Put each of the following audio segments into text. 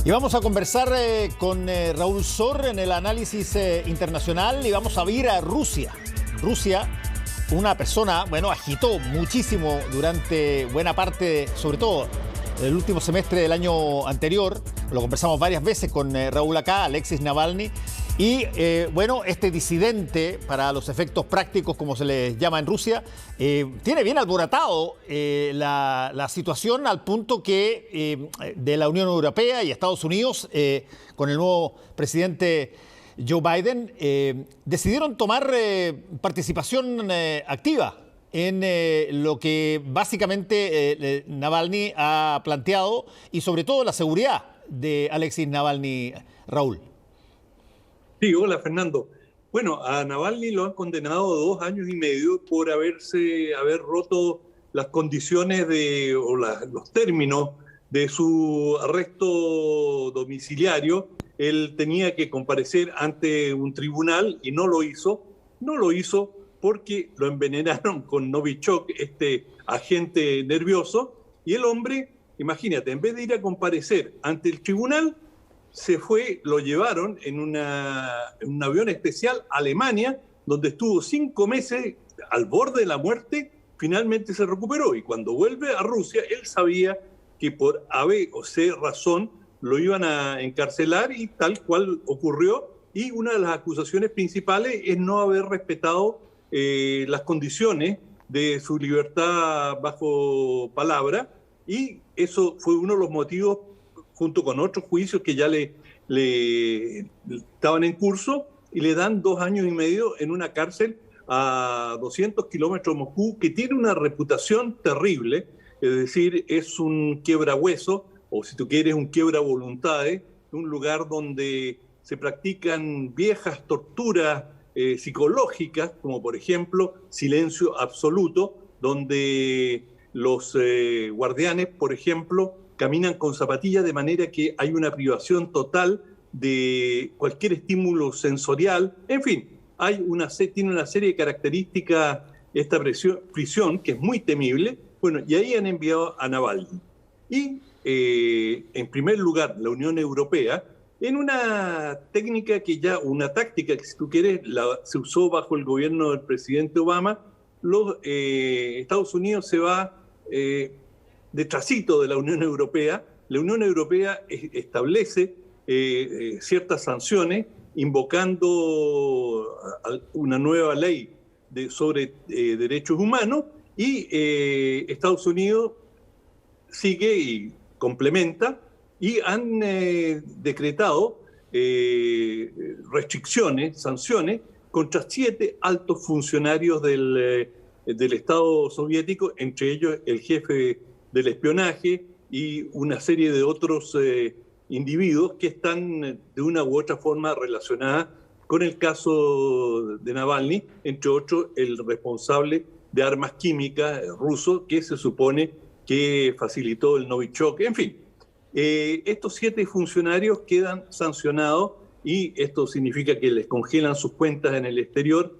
Y vamos a conversar con Raúl Sor en el análisis internacional y vamos a ir a Rusia. Rusia, una persona, agitó muchísimo durante buena parte, sobre todo el último semestre del año anterior. Lo conversamos varias veces con Raúl acá, Alexis Navalny. Y este disidente, para los efectos prácticos, como se les llama en Rusia, tiene bien alborotado la situación al punto que de la Unión Europea y Estados Unidos, con el nuevo presidente Joe Biden, decidieron tomar participación activa en lo que básicamente Navalny ha planteado y sobre todo la seguridad de Alexis Navalny, Raúl. Sí, hola Fernando. Bueno, a Navalny lo han condenado a 2 años y medio por haber roto las condiciones los términos de su arresto domiciliario. Él tenía que comparecer ante un tribunal y no lo hizo. No lo hizo porque lo envenenaron con Novichok, este agente nervioso, y el hombre, imagínate, en vez de ir a comparecer ante el tribunal, lo llevaron en un avión especial a Alemania, donde estuvo 5 meses al borde de la muerte. Finalmente se recuperó y cuando vuelve a Rusia, él sabía que por A, B o C razón lo iban a encarcelar y tal cual ocurrió. Y una de las acusaciones principales es no haber respetado las condiciones de su libertad bajo palabra, y eso fue uno de los motivos, junto con otros juicios que ya le estaban en curso, y le dan 2 años y medio en una cárcel a 200 kilómetros de Moscú, que tiene una reputación terrible, es decir, es un quiebrahueso, o si tú quieres, un quiebra voluntades, un lugar donde se practican viejas torturas psicológicas, como por ejemplo silencio absoluto, donde los guardianes, por ejemplo, caminan con zapatillas, de manera que hay una privación total de cualquier estímulo sensorial. En fin, tiene una serie de características esta prisión que es muy temible. Bueno, y ahí han enviado a Navalny. Y en primer lugar, la Unión Europea, en una táctica que, si tú quieres, se usó bajo el gobierno del presidente Obama. Estados Unidos se va detrásito de la Unión Europea. La Unión Europea establece ciertas sanciones, invocando una nueva ley sobre derechos humanos, y Estados Unidos sigue y complementa, y han decretado restricciones, sanciones contra 7 altos funcionarios del Estado soviético, entre ellos el jefe del espionaje y una serie de otros individuos que están de una u otra forma relacionadas con el caso de Navalny, entre otros el responsable de armas químicas ruso, que se supone que facilitó el Novichok. En fin, estos 7 funcionarios quedan sancionados, y esto significa que les congelan sus cuentas en el exterior.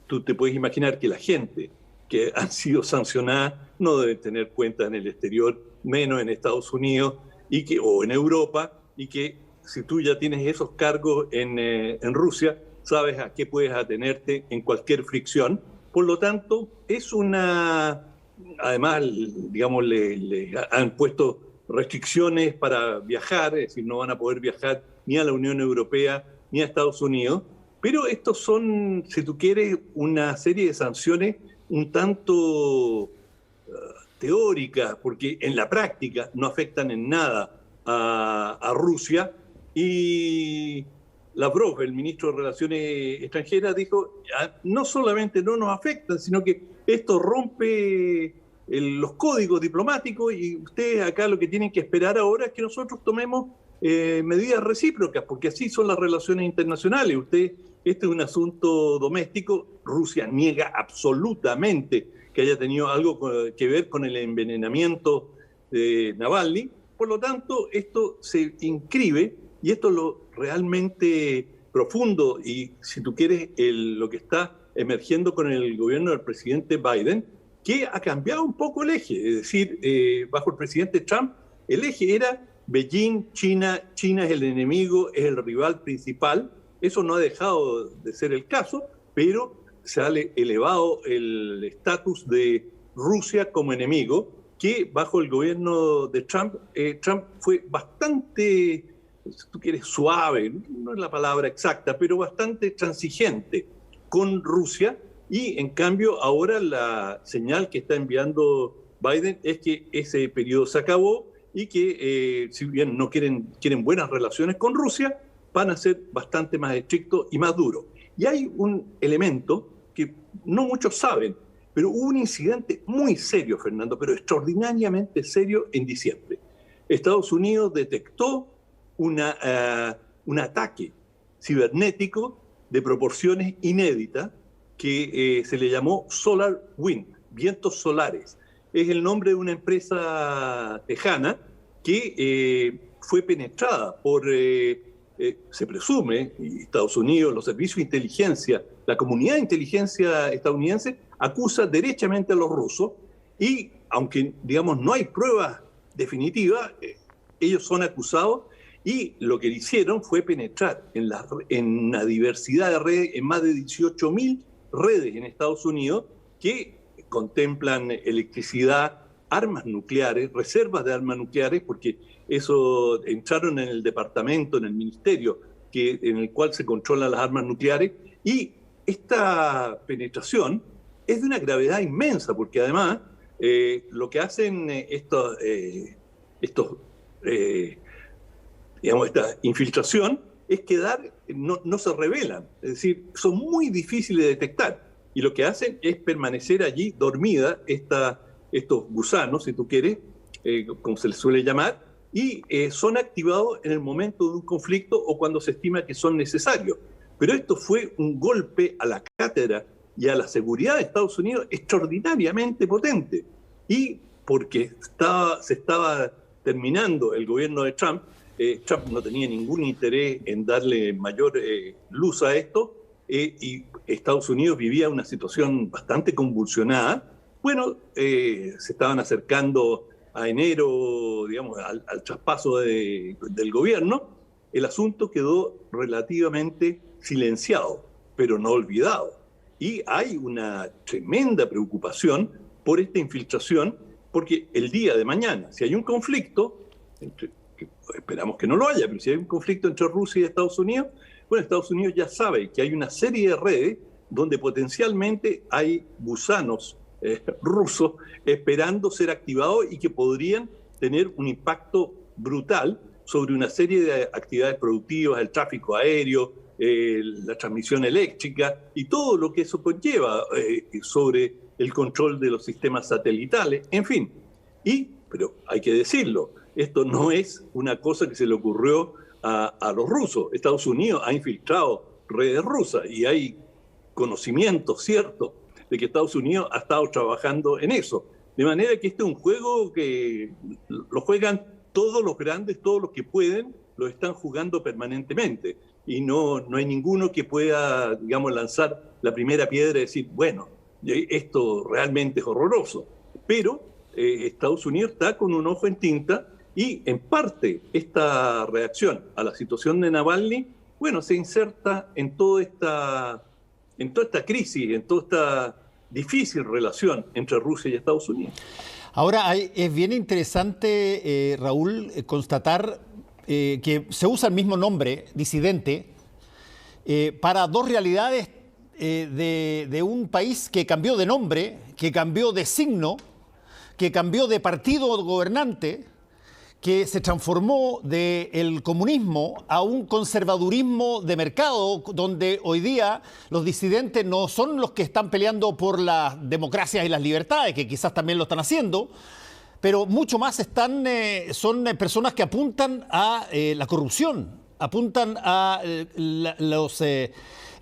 Tú te puedes imaginar que la gente que han sido sancionadas no deben tener cuentas en el exterior, menos en Estados Unidos o en Europa, y que si tú ya tienes esos cargos en Rusia, sabes a qué puedes atenerte en cualquier fricción. Por lo tanto, además, digamos, le han puesto restricciones para viajar, es decir, no van a poder viajar ni a la Unión Europea ni a Estados Unidos. Pero estos son, si tú quieres, una serie de sanciones un tanto teóricas, porque en la práctica no afectan en nada a Rusia. Y Lavrov, el ministro de Relaciones Extranjeras, dijo, no solamente no nos afectan, sino que esto rompe los códigos diplomáticos, y ustedes acá lo que tienen que esperar ahora es que nosotros tomemos medidas recíprocas, porque así son las relaciones internacionales. Este es un asunto doméstico. Rusia niega absolutamente que haya tenido algo que ver con el envenenamiento de Navalny. Por lo tanto, esto se inscribe, y esto es lo realmente profundo, y si tú quieres, lo que está emergiendo con el gobierno del presidente Biden, que ha cambiado un poco el eje. Es decir, bajo el presidente Trump, el eje era Beijing, China es el enemigo, es el rival principal. Eso no ha dejado de ser el caso, pero se ha elevado el estatus de Rusia como enemigo, que bajo el gobierno de Trump, Trump fue bastante, si tú quieres, suave, no es la palabra exacta, pero bastante transigente con Rusia, y en cambio ahora la señal que está enviando Biden es que ese periodo se acabó y que si bien no quieren buenas relaciones con Rusia, van a ser bastante más estrictos y más duros. Y hay un elemento que no muchos saben, pero hubo un incidente muy serio, Fernando, pero extraordinariamente serio en diciembre. Estados Unidos detectó un ataque cibernético de proporciones inéditas que se le llamó Solar Wind, vientos solares. Es el nombre de una empresa tejana que fue penetrada por, se presume, Estados Unidos, los servicios de inteligencia, la comunidad de inteligencia estadounidense acusa derechamente a los rusos y, aunque digamos no hay pruebas definitivas, ellos son acusados y lo que hicieron fue penetrar en una diversidad de redes, en más de 18.000 redes en Estados Unidos que contemplan electricidad, armas nucleares, reservas de armas nucleares, porque eso entraron en el departamento, en el ministerio en el cual se controlan las armas nucleares, y esta penetración es de una gravedad inmensa, porque además lo que hacen esta infiltración es no se revelan, es decir, son muy difíciles de detectar, y lo que hacen es permanecer allí dormida estos gusanos, si tú quieres, como se les suele llamar, y son activados en el momento de un conflicto o cuando se estima que son necesarios. Pero esto fue un golpe a la cátedra y a la seguridad de Estados Unidos extraordinariamente potente. Y porque se estaba terminando el gobierno de Trump, Trump no tenía ningún interés en darle mayor luz a esto, y Estados Unidos vivía una situación bastante convulsionada. Bueno, se estaban acercando a enero, digamos, al traspaso del gobierno. El asunto quedó relativamente silenciado, pero no olvidado. Y hay una tremenda preocupación por esta infiltración, porque el día de mañana, si hay un conflicto, esperamos que no lo haya, pero si hay un conflicto entre Rusia y Estados Unidos, bueno, Estados Unidos ya sabe que hay una serie de redes donde potencialmente hay gusanos rusos esperando ser activados y que podrían tener un impacto brutal sobre una serie de actividades productivas, el tráfico aéreo, la transmisión eléctrica y todo lo que eso conlleva sobre el control de los sistemas satelitales, en fin. Pero hay que decirlo, esto no es una cosa que se le ocurrió a los rusos. Estados Unidos ha infiltrado redes rusas y hay conocimiento cierto de que Estados Unidos ha estado trabajando en eso. De manera que este es un juego que lo juegan todos los grandes, todos los que pueden, lo están jugando permanentemente. Y no hay ninguno que pueda, digamos, lanzar la primera piedra y decir, bueno, esto realmente es horroroso. Pero Estados Unidos está con un ojo en tinta y, en parte, esta reacción a la situación de Navalny, bueno, se inserta en toda esta crisis, en toda esta difícil relación entre Rusia y Estados Unidos. Ahora, es bien interesante, Raúl, constatar que se usa el mismo nombre, disidente, para dos realidades de un país que cambió de nombre, que cambió de signo, que cambió de partido gobernante, que se transformó del comunismo a un conservadurismo de mercado, donde hoy día los disidentes no son los que están peleando por las democracias y las libertades, que quizás también lo están haciendo, pero mucho más son personas que apuntan a la corrupción, apuntan a los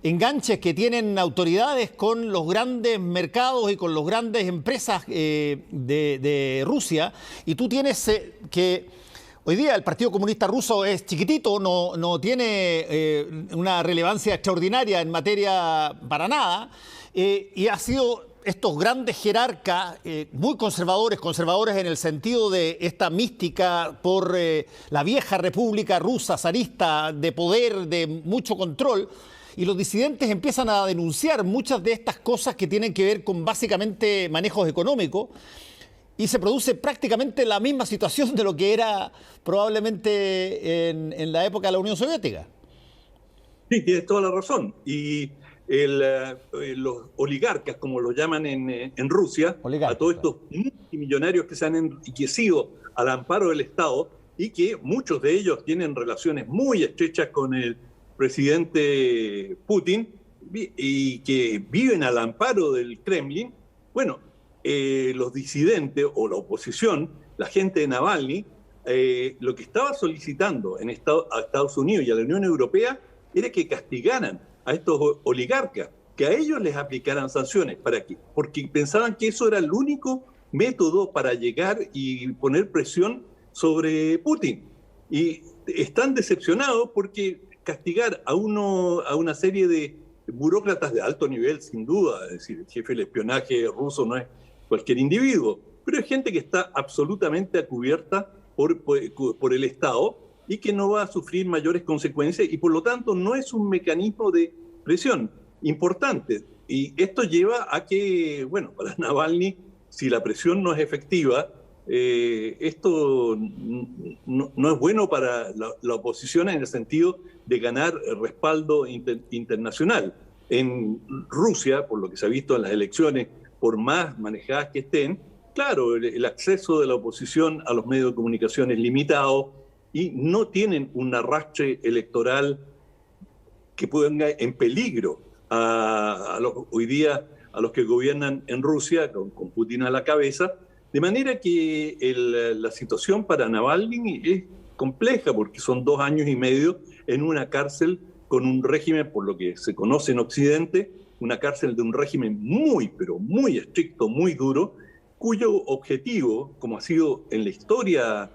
enganches que tienen autoridades con los grandes mercados y con las grandes empresas de Rusia. Y tú tienes que hoy día el Partido Comunista Ruso es chiquitito, no tiene una relevancia extraordinaria en materia para nada, y ha sido estos grandes jerarcas, muy conservadores en el sentido de esta mística por la vieja república rusa zarista de poder, de mucho control, y los disidentes empiezan a denunciar muchas de estas cosas que tienen que ver con básicamente manejos económicos, y se produce prácticamente la misma situación de lo que era probablemente en la época de la Unión Soviética. Sí, tienes toda la razón. Y los oligarcas, como lo llaman en Rusia, a todos estos multimillonarios que se han enriquecido al amparo del Estado y que muchos de ellos tienen relaciones muy estrechas con el presidente Putin y que viven al amparo del Kremlin. Bueno, los disidentes o la oposición, la gente de Navalny, lo que estaba solicitando a Estados Unidos y a la Unión Europea era que castigaran a estos oligarcas, que a ellos les aplicaran sanciones. ¿Para qué? Porque pensaban que eso era el único método para llegar y poner presión sobre Putin. Y están decepcionados porque castigar a una serie de burócratas de alto nivel, sin duda, es decir, el jefe del espionaje ruso no es cualquier individuo, pero es gente que está absolutamente a cubierta por el Estado y que no va a sufrir mayores consecuencias y por lo tanto no es un mecanismo de presión importante. Y esto lleva a que, bueno, para Navalny, si la presión no es efectiva, esto no es bueno para la oposición en el sentido de ganar respaldo internacional. En Rusia, por lo que se ha visto en las elecciones, por más manejadas que estén, claro, el acceso de la oposición a los medios de comunicación es limitado y no tienen un arrastre electoral que ponga en peligro hoy día a los que gobiernan en Rusia, con Putin a la cabeza, de manera que la situación para Navalny es compleja porque son 2 años y medio en una cárcel con un régimen, por lo que se conoce en Occidente, una cárcel de un régimen muy, pero muy estricto, muy duro, cuyo objetivo, como ha sido en la historia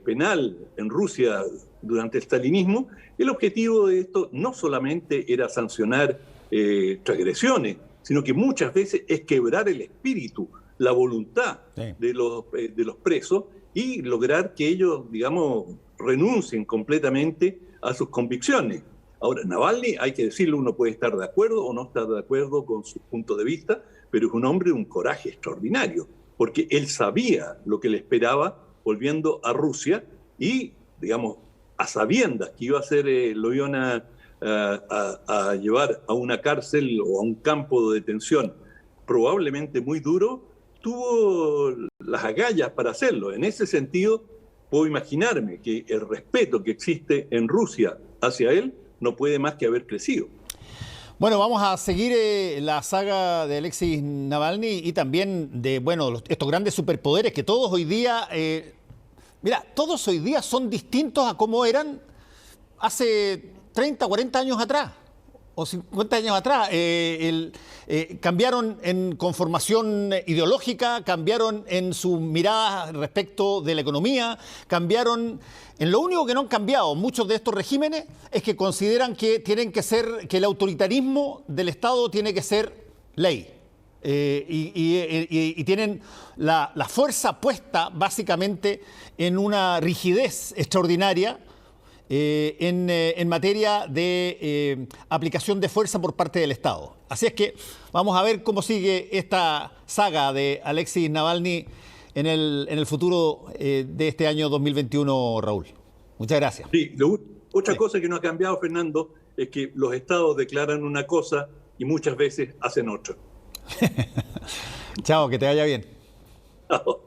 penal en Rusia durante el stalinismo, el objetivo de esto no solamente era sancionar transgresiones, sino que muchas veces es quebrar el espíritu, la voluntad de los presos y lograr que ellos, digamos, renuncien completamente a sus convicciones. Ahora, Navalny, hay que decirlo, uno puede estar de acuerdo o no estar de acuerdo con su punto de vista, pero es un hombre de un coraje extraordinario, porque él sabía lo que le esperaba volviendo a Rusia y, digamos, a sabiendas que iba a ser, lo iban a llevar a una cárcel o a un campo de detención probablemente muy duro, tuvo las agallas para hacerlo. En ese sentido, puedo imaginarme que el respeto que existe en Rusia hacia él no puede más que haber crecido. Bueno, vamos a seguir la saga de Alexei Navalny y también de, bueno, estos grandes superpoderes que todos hoy día, todos hoy día son distintos a cómo eran hace 30, 40 años atrás o 50 años atrás. Cambiaron en conformación ideológica, cambiaron en sus miradas respecto de la economía, cambiaron. En lo único que no han cambiado muchos de estos regímenes es que consideran que que el autoritarismo del Estado tiene que ser ley. Y tienen la fuerza puesta básicamente en una rigidez extraordinaria en materia de aplicación de fuerza por parte del Estado. Así es que vamos a ver cómo sigue esta saga de Alexei Navalny en el futuro de este año 2021, Raúl. Muchas gracias. Sí, otra cosa que no ha cambiado, Fernando, es que los estados declaran una cosa y muchas veces hacen otra. Chao, que te vaya bien. Chao.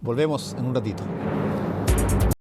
Volvemos en un ratito.